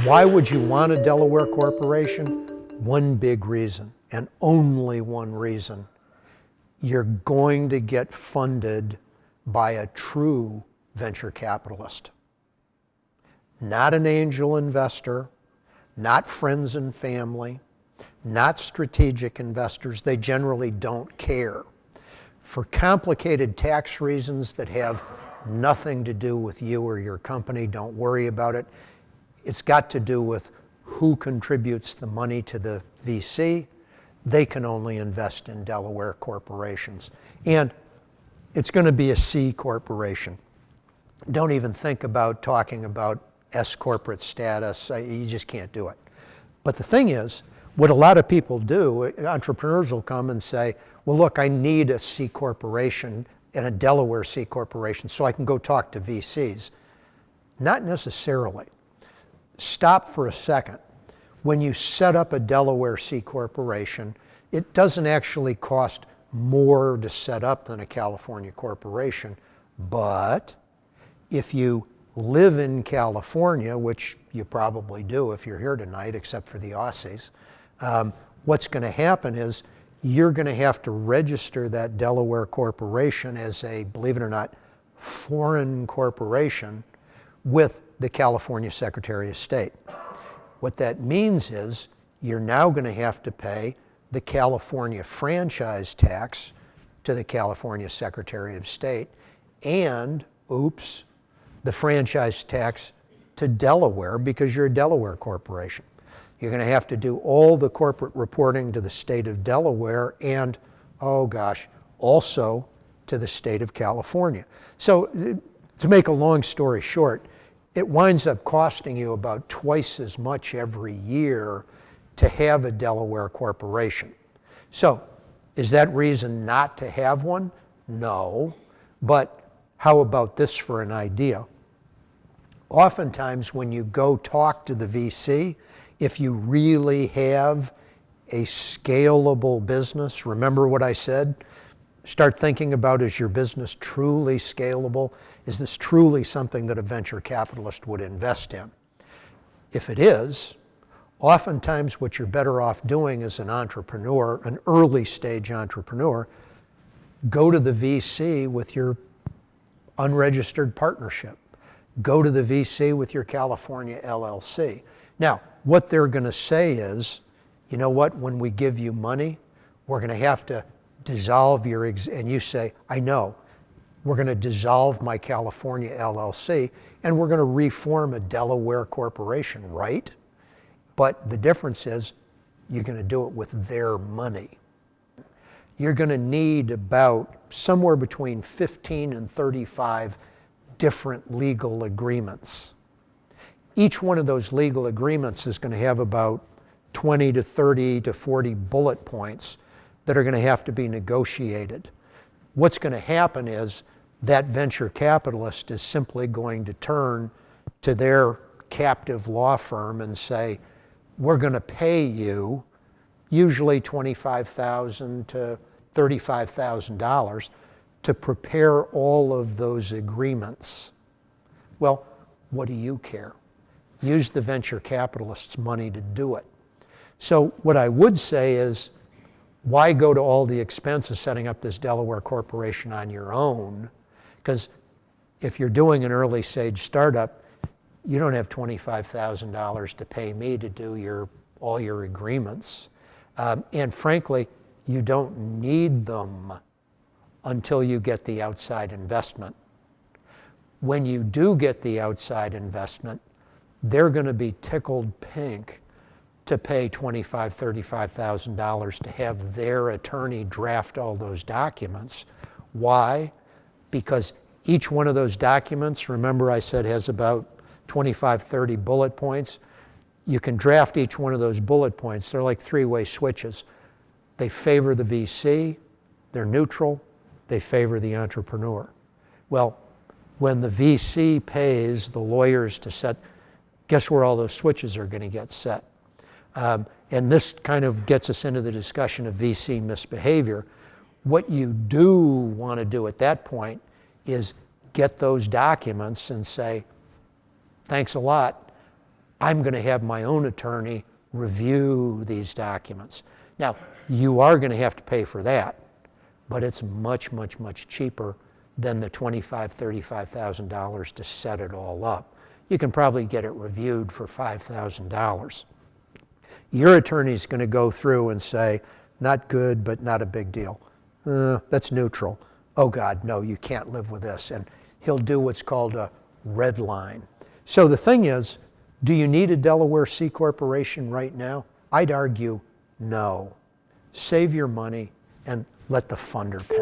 Why would you want a Delaware corporation? One big reason, and only one reason. You're going to get funded by a true venture capitalist. Not an angel investor, not friends and family, not strategic investors. They generally don't care. For complicated tax reasons that have nothing to do with you or your company, don't worry about it. It's got to do with who contributes the money to the VC. They can only invest in Delaware corporations. And it's going to be a C corporation. Don't even think about talking about S corporate status. You just can't do it. But the thing is, what a lot of people do, entrepreneurs will come and say, well, look, I need a C corporation and a Delaware C corporation so I can go talk to VCs. Not necessarily. Stop for a second. When you set up a Delaware C corporation, it doesn't actually cost more to set up than a California corporation. But if you live in California, which you probably do if you're here tonight, except for the Aussies, what's going to happen is you're going to have to register that Delaware corporation as a, believe it or not, foreign corporation with the California Secretary of State. What that means is you're now going to have to pay the California franchise tax to the California Secretary of State and, oops, the franchise tax to Delaware because you're a Delaware corporation. You're going to have to do all the corporate reporting to the state of Delaware and, oh gosh, also to the state of California. So to make a long story short, it winds up costing you about twice as much every year to have a Delaware corporation. So is that reason not to have one? No. But how about this for an idea? Oftentimes when you go talk to the VC, if you really have a scalable business, remember what I said? Start thinking about, is your business truly scalable? Is this truly something that a venture capitalist would invest in? If it is, oftentimes what you're better off doing as an entrepreneur, an early stage entrepreneur, go to the VC with your unregistered partnership. Go to the VC with your California LLC. Now, what they're going to say is, you know what, when we give you money, we're going to have to dissolve your, and you say, I know, we're going to dissolve my California LLC and we're going to reform a Delaware corporation, right? But the difference is you're going to do it with their money. You're going to need about somewhere between 15 and 35 different legal agreements. Each one of those legal agreements is going to have about 20 to 30 to 40 bullet points that are going to have to be negotiated. What's going to happen is that venture capitalist is simply going to turn to their captive law firm and say, we're going to pay you usually $25,000 to $35,000 to prepare all of those agreements. Well, what do you care? Use the venture capitalist's money to do it. So what I would say is, why go to all the expense of setting up this Delaware corporation on your own? Because if you're doing an early stage startup, you don't have $25,000 to pay me to do all your agreements. And frankly, you don't need them until you get the outside investment. When you do get the outside investment, they're going to be tickled pink to pay $25,000, $35,000 to have their attorney draft all those documents. Why? Because each one of those documents, remember I said, has about 25, 30 bullet points. You can draft each one of those bullet points. They're like three-way switches. They favor the VC, they're neutral, they favor the entrepreneur. Well, when the VC pays the lawyers to set, guess where all those switches are going to get set? And this kind of gets us into the discussion of VC misbehavior. What you do want to do at that point is get those documents and say, thanks a lot, I'm going to have my own attorney review these documents. Now, you are going to have to pay for that, but it's much, much, much cheaper than the $25,000, $35,000 to set it all up. You can probably get it reviewed for $5,000. Your attorney's going to go through and say, not good, but not a big deal. That's neutral. Oh God, no, you can't live with this. And he'll do what's called a red line. So the thing is, do you need a Delaware C corporation right now? I'd argue no. Save your money and let the funder pay.